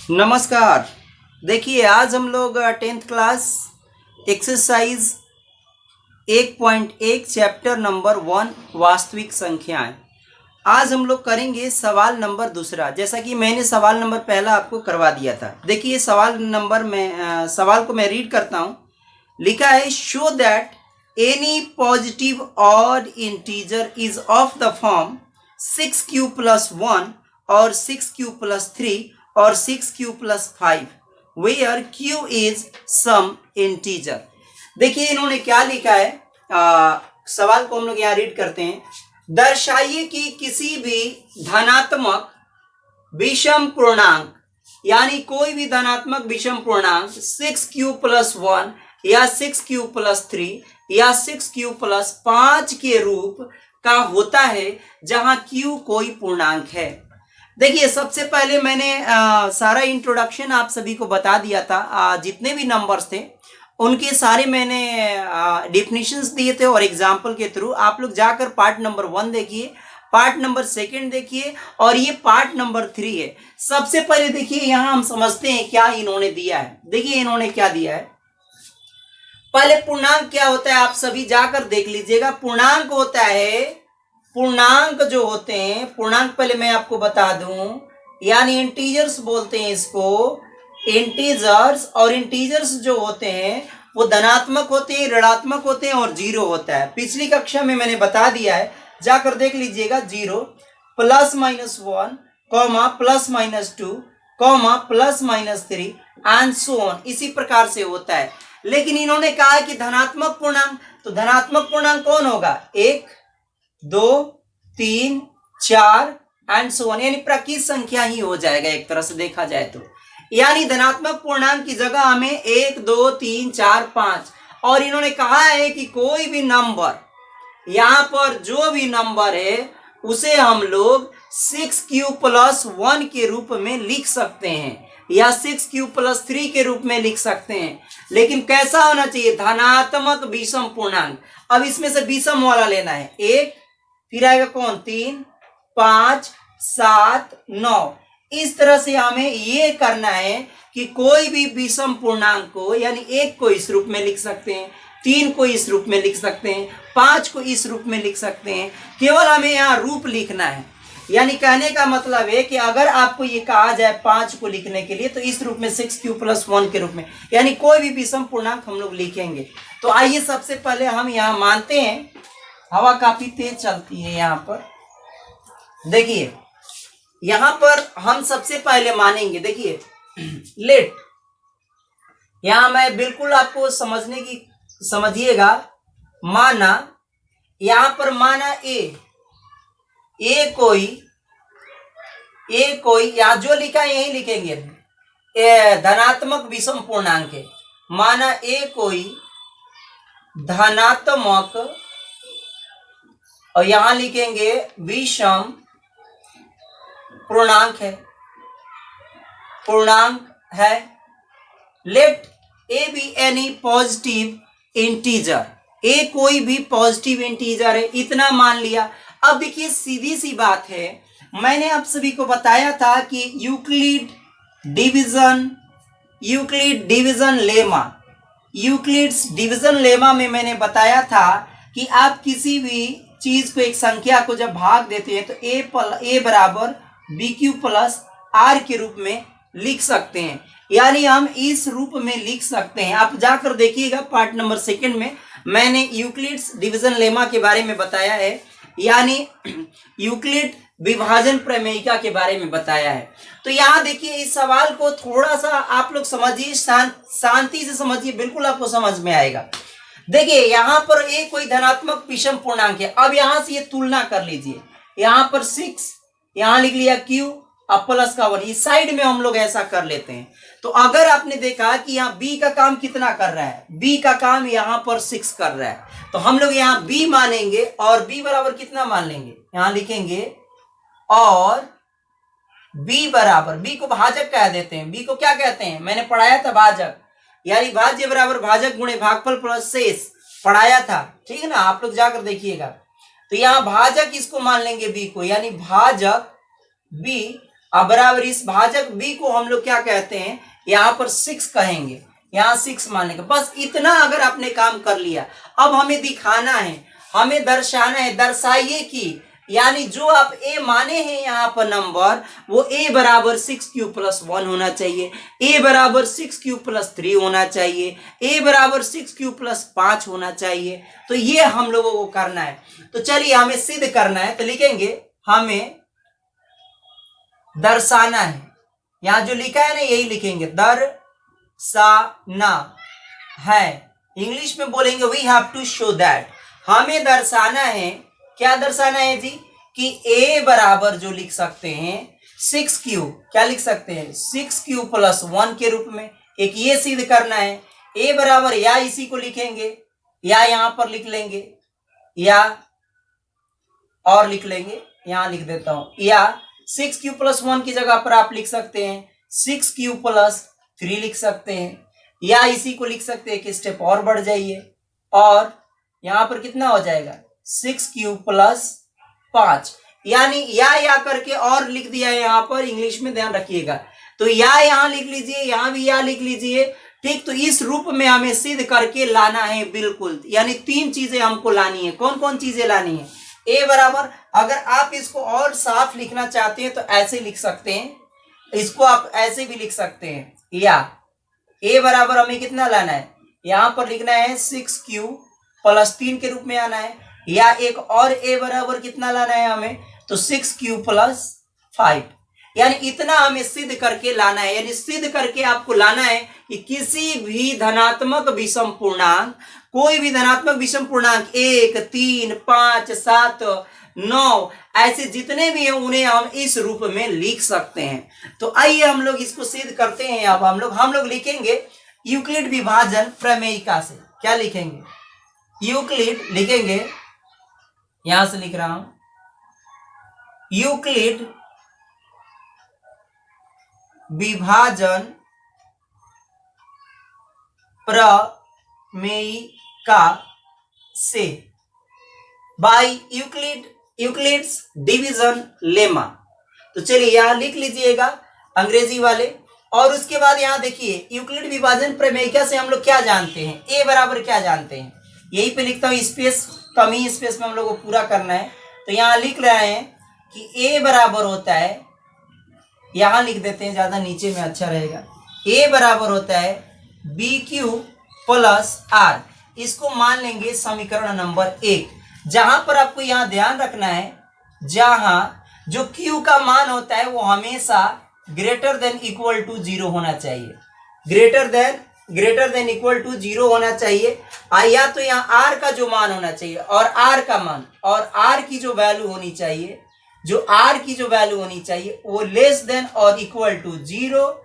नमस्कार। देखिए आज हम लोग 10th class exercise 1.1 chapter number 1 वास्तविक संख्याएं। आज हम लोग करेंगे सवाल नंबर दूसरा। जैसा कि मैंने सवाल नंबर पहला आपको करवा दिया था। देखिए सवाल को मैं रीड करता हूं। लिखा है show that any positive odd integer is of the form 6q plus 1 और 6q plus 3 और 6q plus 5 where q is some integer। देखिए इन्होंने क्या लिखा है। सवाल को हम लोग यहाँ रीड करते हैं। दर्शाइए कि किसी भी धनात्मक विषम पूर्णांक यानी कोई भी धनात्मक विषम पूर्णांक 6q plus 1 या 6q plus 3 या 6q plus 5 के रूप का होता है जहां q कोई पूर्णांक है। देखिए सबसे पहले मैंने सारा इंट्रोडक्शन आप सभी को बता दिया था। जितने भी नंबर्स थे उनके सारे मैंने डेफिनेशंस दिए थे और एग्जाम्पल के थ्रू आप लोग जाकर पार्ट नंबर 1 देखिए, पार्ट नंबर 2 देखिए और ये पार्ट नंबर 3 है। सबसे पहले देखिए यहाँ हम समझते हैं क्या इन्होंने दिया है। देखिए इन्होंने क्या दिया है। पहले पूर्णांक क्या होता है आप सभी जाकर देख लीजिएगा। पूर्णांक होता है, पूर्णांक जो होते हैं, पूर्णांक पहले मैं आपको बता दूं, यानी इंटीजर्स बोलते हैं इसको, इंटीजर्स। और इंटीजर्स जो होते हैं वो धनात्मक होते हैं, ऋणात्मक होते हैं और जीरो होता है। पिछली कक्षा में मैंने बता दिया है, जाकर देख लीजिएगा। 0 plus minus 1 comma plus minus 2 comma plus minus 3 and so on, इसी प्रकार से होता है। लेकिन इन्होंने कहा है कि धनात्मक पूर्णांक, तो धनात्मक पूर्णांक कौन होगा? 1 2 3 4 एंड सो ऑन, यानी प्रकृत संख्या ही हो जाएगा एक तरह से देखा जाए तो। यानी धनात्मक पूर्णांक की जगह हमें 1 2 3 4 5। और इन्होंने कहा है कि कोई भी नंबर, यहां पर जो भी नंबर है उसे हम लोग 6q plus 1 के रूप में लिख सकते हैं या 6q plus 3 के रूप में लिख सकते हैं। लेकिन कैसा होना चाहिए? धनात्मक विषम पूर्णांक। अब इसमें से विषम वाला लेना है। 1 फिर आएगा कौन? 3 5 7 9। इस तरह से हमें ये करना है कि कोई भी विषम पूर्णांक को, यानी 1 को इस रूप में लिख सकते हैं, 3 को इस रूप में लिख सकते हैं, 5 को इस रूप में लिख सकते हैं। केवल हमें यहाँ रूप लिखना है। यानी कहने का मतलब है कि अगर आपको ये कहा जाए 5 को लिखने के लिए तो इस रूप में 6q plus 1 के रूप में, यानी कोई भी विषम पूर्णांक हम लोग लिखेंगे। तो आइए सबसे पहले हम यहाँ मानते हैं, हवा काफी तेज चलती है यहाँ पर। देखिए यहाँ पर हम सबसे पहले मानेंगे, देखिए लेट, यहाँ मैं बिल्कुल आपको समझिएगा। माना, यहाँ पर माना ए कोई यहाँ जो लिखा है यही लिखेंगे, धनात्मक विषम पूर्णांक है। माना ए कोई धनात्मक, और यहां लिखेंगे विषम पूर्णांक है। Let a be any positive integer, a कोई भी पॉजिटिव इंटीजर है, इतना मान लिया। अब देखिए सीधी सी बात है, मैंने आप सभी को बताया था कि यूक्लिड डिवीजन लेमा में मैंने बताया था कि आप किसी भी चीज को, एक संख्या को जब भाग देते हैं तो ए बराबर बी क्यू प्लस आर के रूप में लिख सकते हैं। यानी हम इस रूप में लिख सकते हैं। आप जाकर देखिएगा पार्ट नंबर 2 में मैंने यूक्लिड्स डिवीजन लेमा के बारे में बताया है, यानी यूक्लिड विभाजन प्रमेयिका के बारे में बताया है। तो यहाँ देखिए इस सवाल को थोड़ा सा आप लोग समझिए, शांति से समझिए, बिल्कुल आपको समझ में आएगा। देखिए यहाँ पर एक कोई धनात्मक विषम पूर्णांक है। अब यहाँ से ये तुलना कर लीजिए, यहाँ पर 6, यहाँ लिख लिया q अब प्लस का 1, इस साइड में हम लोग ऐसा कर लेते हैं। तो अगर आपने देखा कि यहाँ b का काम कितना कर रहा है, b का काम यहाँ पर 6 कर रहा है, तो हम लोग यहाँ b मानेंगे और b बराबर कितना मान लेंगे, यहाँ लिखेंगे और b बराबर, b को भाजक कह देते हैं। b को क्या कहते हैं? मैंने पढ़ाया था भाजक, यानी भाज्य बराबर भाजक गुणे भागफल प्लस शेष, पढ़ाया था, ठीक है ना? आप लोग जाकर देखिएगा। तो यहाँ भाजक इसको मान लेंगे b को, यानी भाजक b अब बराबर इस भाजक b को हम लोग क्या कहते हैं, यहाँ पर 6 कहेंगे, यहाँ 6 मान लेंगे। बस इतना अगर आपने काम कर लिया, अब हमें दिखाना है, हमें दर्शाना है, दर्शाइए कि यानी जो आप a माने हैं यहाँ पर नंबर, वो a बराबर 6q+1 होना चाहिए, a बराबर 6q+3 होना चाहिए, a बराबर 6q+5 होना चाहिए। तो ये हम लोगों को करना है। तो चलिए हमें सिद्ध करना है, तो लिखेंगे हमें दर्शाना है, यहाँ जो लिखा है ना यही लिखेंगे, दर्शाना है। इंग्लिश में बोलेंगे we have to show that, हमें दर्शाना है। क्या दर्शाना है जी, कि a बराबर जो लिख सकते हैं 6q, क्या लिख सकते हैं 6q+1 के रूप में, एक ये सिद्ध करना है। a बराबर या इसी को लिखेंगे या यहां पर लिख लेंगे या और लिख लेंगे, यहां लिख देता हूं, या 6q+1 की जगह पर आप लिख सकते हैं 6q+3 लिख सकते हैं, या इसी को लिख सकते हैं कि स्टेप और बढ़ जाइए, और यहां पर कितना हो जाएगा 6q+5, यानी या करके और लिख दिया है यहाँ पर, इंग्लिश में ध्यान रखिएगा। तो या यहाँ लिख लीजिए, यहाँ भी या लिख लीजिए, ठीक। तो इस रूप में हमें सिद्ध करके लाना है, बिल्कुल, यानी 3 चीजें हमको लानी है। कौन कौन चीजें लानी है, a बराबर, अगर आप इसको और साफ लिखना चाहते हैं तो ऐसे लिख सकते हैं, इसको आप ऐसे भी लिख सकते हैं, या a बराबर हमें कितना लाना है, यहाँ पर लिखना है 6q+3 के रूप में आना है, या एक और a बराबर कितना लाना है हमें, तो 6q+5, यानी इतना हमें सिद्ध करके लाना है। यानी सिद्ध करके आपको लाना है कि किसी भी धनात्मक विषम पूर्णांक, कोई भी धनात्मक विषम पूर्णांक 1, 3, 5, 7, 9 ऐसे जितने भी हैं उन्हें हम इस रूप में लिख सकते हैं। तो आइए हम लोग इसको सिद्ध करते हैं। अब हम लोग लिखेंगे यूक्लिड विभाजन प्रमेयिका से। क्या लिखेंगे, यूक्लिड लिखेंगे, यहां से लिख रहा हूं, यूक्लिड विभाजन प्रमेयिका से, बाय यूक्लिड्स डिवीजन लेमा। तो चलिए यहां लिख लीजिएगा अंग्रेजी वाले, और उसके बाद यहां देखिए यूक्लिड विभाजन प्रमेयिका से हम लोग क्या जानते हैं, a बराबर क्या जानते हैं, यही पे लिखता हूं, स्पेस कमी स्पेस में हम लोग को पूरा करना है। तो यहां लिख रहे हैं कि a बराबर होता है, यहां लिख देते हैं, ज्यादा नीचे में अच्छा रहेगा, a बराबर होता है BQ+R। इसको मान लेंगे समीकरण नंबर 1, जहां पर आपको यहां ध्यान रखना है, जहां जो Q का मान होता है वो हमेशा ग्रेटर देन इक्वल टू 0 होना चाहिए, ग्रेटर देन इक्वल टू 0 होना चाहिए। या तो यहाँ R का जो मान होना चाहिए, और R का मान, और R की जो वैल्यू होनी चाहिए, जो R की जो वैल्यू होनी चाहिए वो लेस देन और इक्वल टू 0,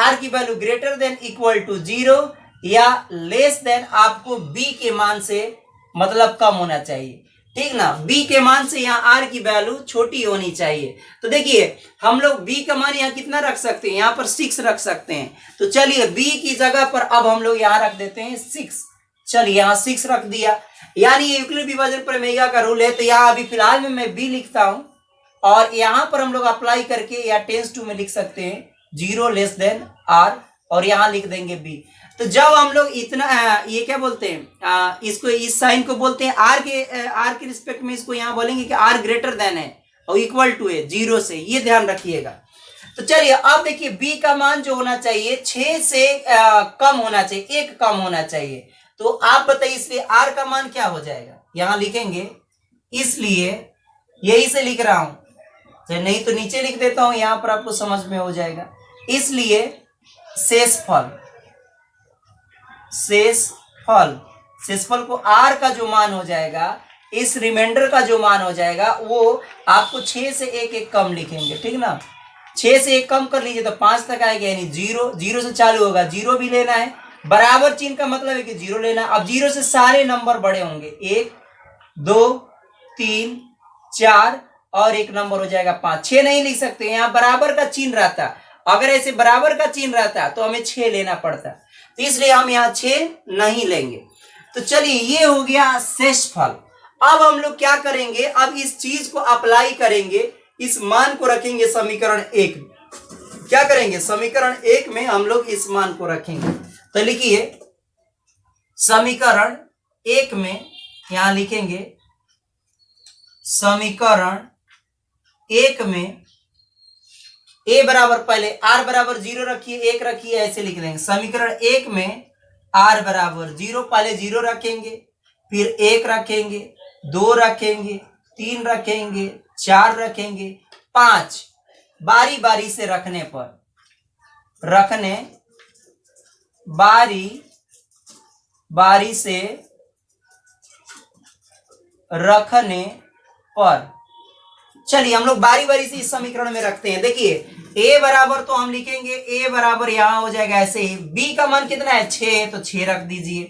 R की value greater than equal to 0 या लेस देन आपको B के मान से मतलब कम होना चाहिए, ठीक ना। B के मान से यहाँ R की वैल्यू छोटी होनी चाहिए। तो देखिए हम लोग B का मान यहाँ कितना रख सकते हैं, यहाँ पर 6 रख सकते हैं। तो चलिए B की जगह पर अब हम लोग यहाँ रख देते हैं 6, चलिए यहाँ 6 रख दिया, यानी ये यूक्लिड विभाजन प्रमेय का रूल है। तो यहाँ अभी फिलहाल में मैं B लिखता हूं, और यहाँ पर हम लोग अप्लाई करके या टेंस टू में लिख सकते हैं 0 लेस देन R, और यहाँ लिख देंगे B। तो जब हम लोग इतना ये क्या बोलते हैं, इसको इस साइन को बोलते हैं R के रिस्पेक्ट में, इसको यहाँ बोलेंगे कि R ग्रेटर देन है और इक्वल टू है 0 से, ये ध्यान रखिएगा। तो चलिए अब देखिए B का मान जो होना चाहिए 6 से कम होना चाहिए, 1 कम होना चाहिए। तो आप बताइए इसलिए R का मान क्या हो जाएगा, यहां लिखेंगे, इसलिए यही से लिख रहा हूं, तो नहीं तो नीचे लिख देता हूं, यहां पर आपको समझ में हो जाएगा। इसलिए शेषफल को R का जो मान हो जाएगा, इस रिमाइंडर का जो मान हो जाएगा वो आपको 6 से 1 कम लिखेंगे, ठीक ना। 6 से 1 कम कर लीजिए तो 5 तक आएगा, यानी 0 से चालू होगा, 0 भी लेना है, बराबर चिन्ह का मतलब है कि 0 लेना। अब 0 से सारे नंबर बड़े होंगे, 1, 2, 3, 4 और 1 नंबर हो जाएगा 5। 6 नहीं लिख सकते, यहाँ बराबर का चिन्ह रहता, अगर ऐसे बराबर का चिन्ह रहता तो हमें 6 लेना पड़ता, तो इसलिए हम यहाँ 6 नहीं लेंगे। तो चलिए ये हो गया शेषफल। अब हम लोग क्या करेंगे, अब इस चीज को अप्लाई करेंगे इस मान को रखेंगे समीकरण 1 में। क्या करेंगे, समीकरण 1 में हम लोग इस मान को रखेंगे। तो लिखिए समीकरण 1 में, यहां लिखेंगे समीकरण 1 में a बराबर, पहले r बराबर 0 रखिए, 1 रखिए, ऐसे लिख लेंगे। समीकरण 1 में r बराबर 0, पहले 0 रखेंगे, फिर 1 रखेंगे, 2 रखेंगे, 3 रखेंगे, 4 रखेंगे, 5 बारी बारी से रखने पर चलिए हम लोग बारी बारी से इस समीकरण में रखते हैं। देखिए a बराबर तो हम लिखेंगे, a बराबर यहां हो जाएगा ऐसे ही, b का मान कितना है 6 है, तो 6 रख दीजिए,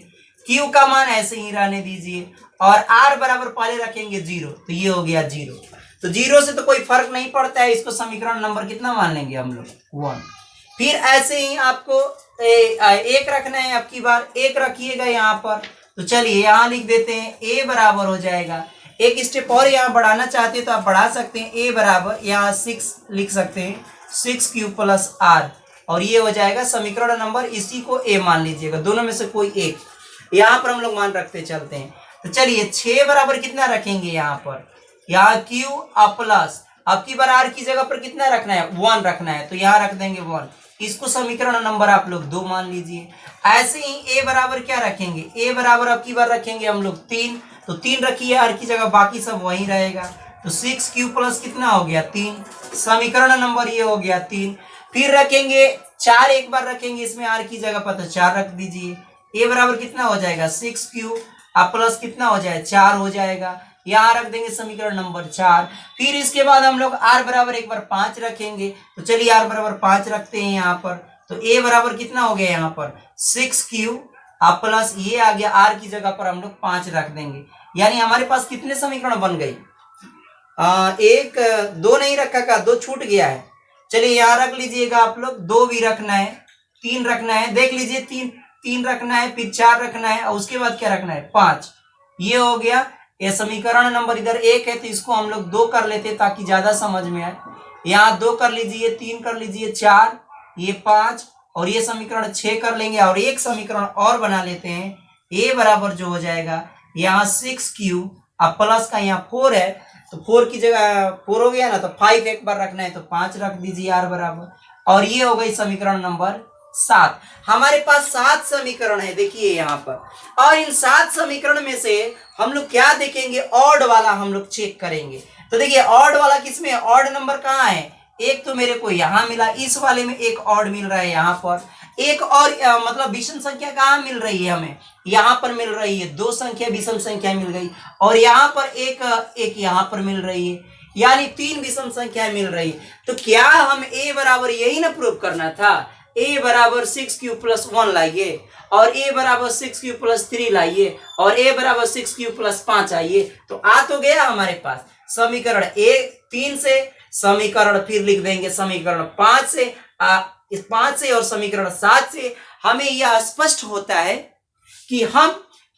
q का मान ऐसे ही रहने दीजिए, और r बराबर पहले रखेंगे 0, तो ये हो गया 0। तो 0 से तो कोई फर्क नहीं पड़ता है, इसको समीकरण नंबर कितना मान लेंगे हम लोग 1। फिर ऐसे ही आपको 1 रखना है, अब की बार 1 रखिएगा यहाँ पर। तो चलिए यहाँ लिख देते हैं, a बराबर हो जाएगा, एक स्टेप और यहाँ बढ़ाना चाहते हैं तो आप बढ़ा सकते हैं, a बराबर यहाँ 6 लिख सकते हैं, 6q प्लस r, और ये हो जाएगा समीकरण नंबर, इसी को a मान लीजिएगा, दोनों में से कोई एक, यहाँ पर हम लोग मान रखते चलते हैं। तो चलिए 6 बराबर कितना रखेंगे यहाँ पर, यहाँ q प्लस, अब की बार r की जगह पर कितना रखना है 1 रखना है, तो यहाँ रख देंगे 1, इसको समीकरण नंबर आप लोग 2 मान लीजिए। ऐसे ही a बराबर क्या रखेंगे, a बराबर अब की बार रखेंगे हम लोग 3, तो 3 रखिए r की जगह, बाकी सब वही रहेगा, तो 6q प्लस कितना हो गया 3, समीकरण नंबर ये हो गया 3। फिर रखेंगे 4, एक बार रखेंगे इसमें r की जगह पर, तो 4 रख दीजिए, a बराबर कितना हो जाएगा 6q, अब प्लस कितना हो जाए 4 हो जाएगा, यहाँ रख देंगे समीकरण नंबर 4। फिर इसके बाद हम लोग r बराबर एक बार 5 रखेंगे, तो चलिए r बराबर 5 रखते हैं यहाँ पर, तो a बराबर कितना हो गया यहाँ पर 6q, अब प्लस ये आ गया, r की जगह पर हम लोग 5 रख देंगे, यानी हमारे पास कितने समीकरण बन गए, 1 2 नहीं रखा का, 2 छूट गया है। चलिए यहाँ रख लीजिएगा आप लोग, 2 भी रखना है, 3 रखना है, देख लीजिए 3 रखना है, फिर 4 रखना है, और उसके बाद क्या रखना है 5, ये हो गया। ये समीकरण नंबर इधर 1 है, तो इसको हम लोग 2 कर लेते हैं ताकि ज्यादा समझ में आए। यहाँ 2 कर लीजिए, 3 कर लीजिए, 4, ये 5, और ये समीकरण 6 कर लेंगे, और एक समीकरण और बना लेते हैं, a बराबर जो हो जाएगा यहाँ 6q, अब प्लस का यहाँ 4 है, तो 4 की जगह 4 हो गया ना, तो 5 एक बार रखना है, तो 5 रख दीजिए r बराबर, और ये हो गई समीकरण नंबर 7। हमारे पास 7 समीकरण है देखिए यहाँ पर, और इन 7 समीकरण में से हम लोग क्या देखेंगे, ऑड वाला हम लोग चेक करेंगे। तो देखिए ऑड वाला किसमें, ऑड नंबर कहाँ है, एक तो मेरे को यहाँ मिला, इस वाले में एक ऑड मिल रहा है यहाँ पर, एक और मतलब विषम संख्या कहाँ मिल रही है हमें, यहाँ पर मिल रही है, 2 संख्या विषम संख्या मिल गई, और यहाँ पर एक यहाँ पर मिल रही है, यानी 3 विषम संख्या मिल रही है। तो क्या हम a बराबर यही ना प्रूव करना था, a बराबर 6q प्लस 1 लाइए, और a बराबर 6q प्लस 3 लाइए, और a बराबर 6q प्लस 5 आइए, तो आ तो गया हमारे पास समीकरण 3 से, समीकरण फिर लिख देंगे समीकरण 5 से, इस 5 से और समीकरण 7 से हमें यह स्पष्ट होता है कि हम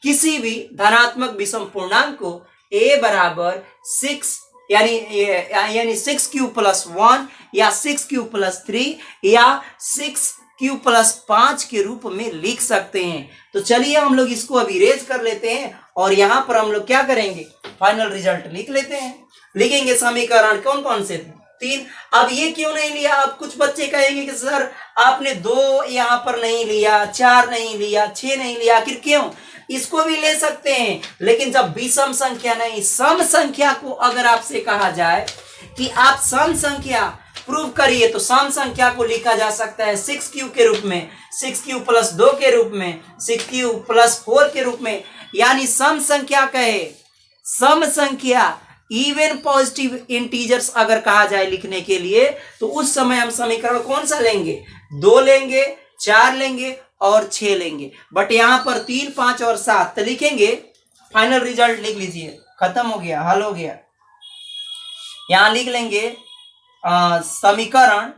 किसी भी धनात्मक विषम पूर्णांक को a बराबर 6 यानी 6q प्लस 1 या 6q प्लस 3 या 6q प्लस 5 के रूप में लिख सकते हैं। तो चलिए हम लोग इसको अभी इरेज कर लेते हैं, और यहाँ पर हम लोग क्या करेंगे, फाइनल रिजल्ट लिख लेते हैं। लिखेंगे समीकरण कौन कौन से 3, अब ये क्यों नहीं लिया, अब कुछ बच्चे कहेंगे कि सर आपने 2 यहाँ पर नहीं लिया, 4 नहीं लिया, 6 नहीं लिया, आखिर क्यों, इसको भी ले सकते हैं, लेकिन जब विषम संख्या नहीं सम संख्या को अगर आपसे कहा जाए कि आप सम संख्या प्रूव करिए, तो सम संख्या को लिखा जा सकता है 6q के रूप में, 6q प्लस 2 के रूप में, 6q प्लस 4 के रूप में, यानी सम संख्या कहे, सम संख्या इवन पॉजिटिव इंटीजर्स अगर कहा जाए लिखने के लिए, तो उस समय हम समीकरण कौन सा लेंगे, 2 लेंगे, 4 लेंगे और 6 लेंगे, बट यहाँ पर 3, 5 और 7 तो लिखेंगे। फाइनल रिजल्ट लिख लीजिए, खत्म हो गया, हल हो गया। यहाँ लिख लेंगे समीकरण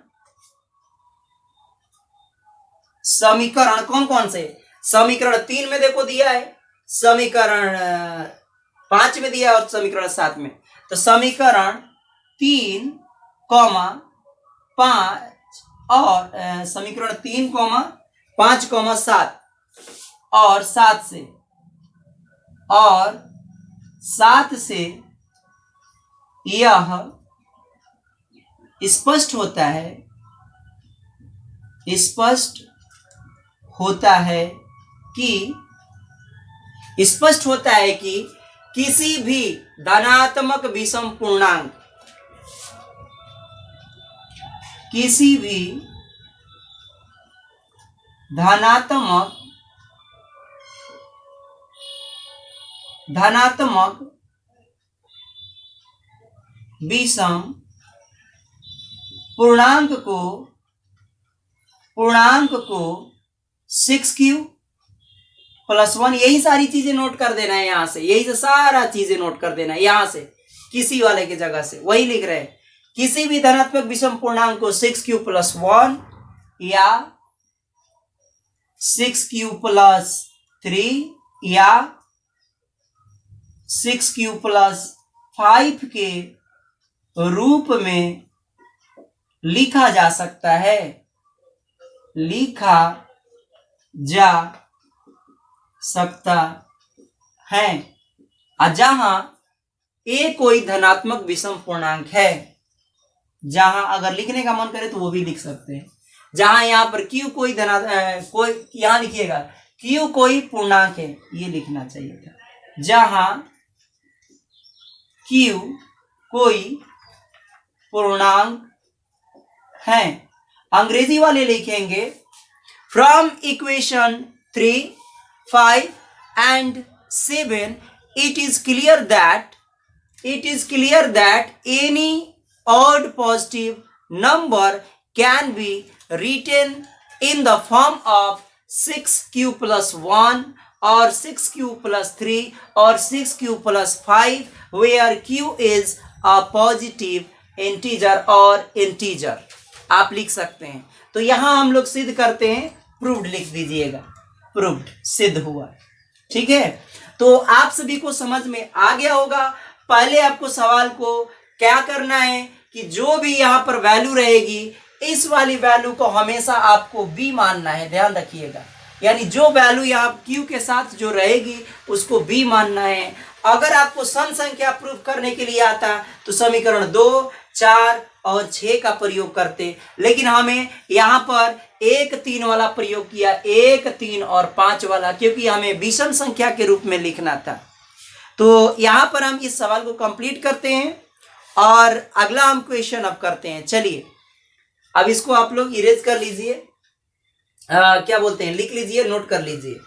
कौन कौन से, समीकरण 3 में देखो दिया है, समीकरण 5 में दिया और समीकरण 7 में, तो समीकरण 3, 5 और समीकरण 3, 5, 7 और 7 से यह स्पष्ट होता है कि किसी भी धनात्मक विषम पूर्णांक धनात्मक विषम पूर्णांक को 6q + 1, यही सारी चीजें नोट कर देना है यहां से, यही से सारा चीजें नोट कर देना है यहां से, किसी वाले की जगह से वही लिख रहे हैं। किसी भी धनात्मक विषम पूर्णांक को 6q + 1 या 6q + 3 या 6q + 5 के रूप में लिखा जा सकता है, जहां a कोई धनात्मक विषम पूर्णांक है, जहां अगर लिखने का मन करे तो वो भी लिख सकते हैं, जहां यहां पर q कोई यहां लिखिएगा q कोई पूर्णांक है, ये लिखना चाहिए था, जहां q कोई पूर्णांक है। अंग्रेजी वाले लिखेंगे from equation 3, 5 and 7 it is clear that any odd positive number can be written in the form of 6q + 1 or 6q + 3 or 6q + 5 where q is a positive integer or integer, आप लिख सकते हैं। तो यहां हम लोग सिद्ध करते हैं, प्रूव्ड लिख दीजिएगा, प्रूव्ड, सिद्ध हुआ, ठीक है। तो आप सभी को समझ में आ गया होगा। पहले आपको सवाल को क्या करना है कि जो भी यहां पर वैल्यू रहेगी, इस वाली वैल्यू को हमेशा आपको b मानना है, ध्यान रखिएगा, यानी जो वैल्यू यहाँ q के साथ जो रहेगी उसको b मानना है। अगर आपको सम संख्या प्रूव करने के लिए आता तो समीकरण 2, 4 और 6 का प्रयोग करते, लेकिन हमें यहाँ पर 1, 3 वाला प्रयोग किया, 1, 3 और 5 वाला, क्योंकि हमें विषम संख्या के रूप में लिखना था। तो यहाँ पर हम इस सवाल को कंप्लीट करते हैं और अगला हम क्वेश्चन अब करते हैं। चलिए अब इसको आप लोग इरेज कर लीजिए, क्या बोलते हैं, लिख लीजिए, नोट कर लीजिए।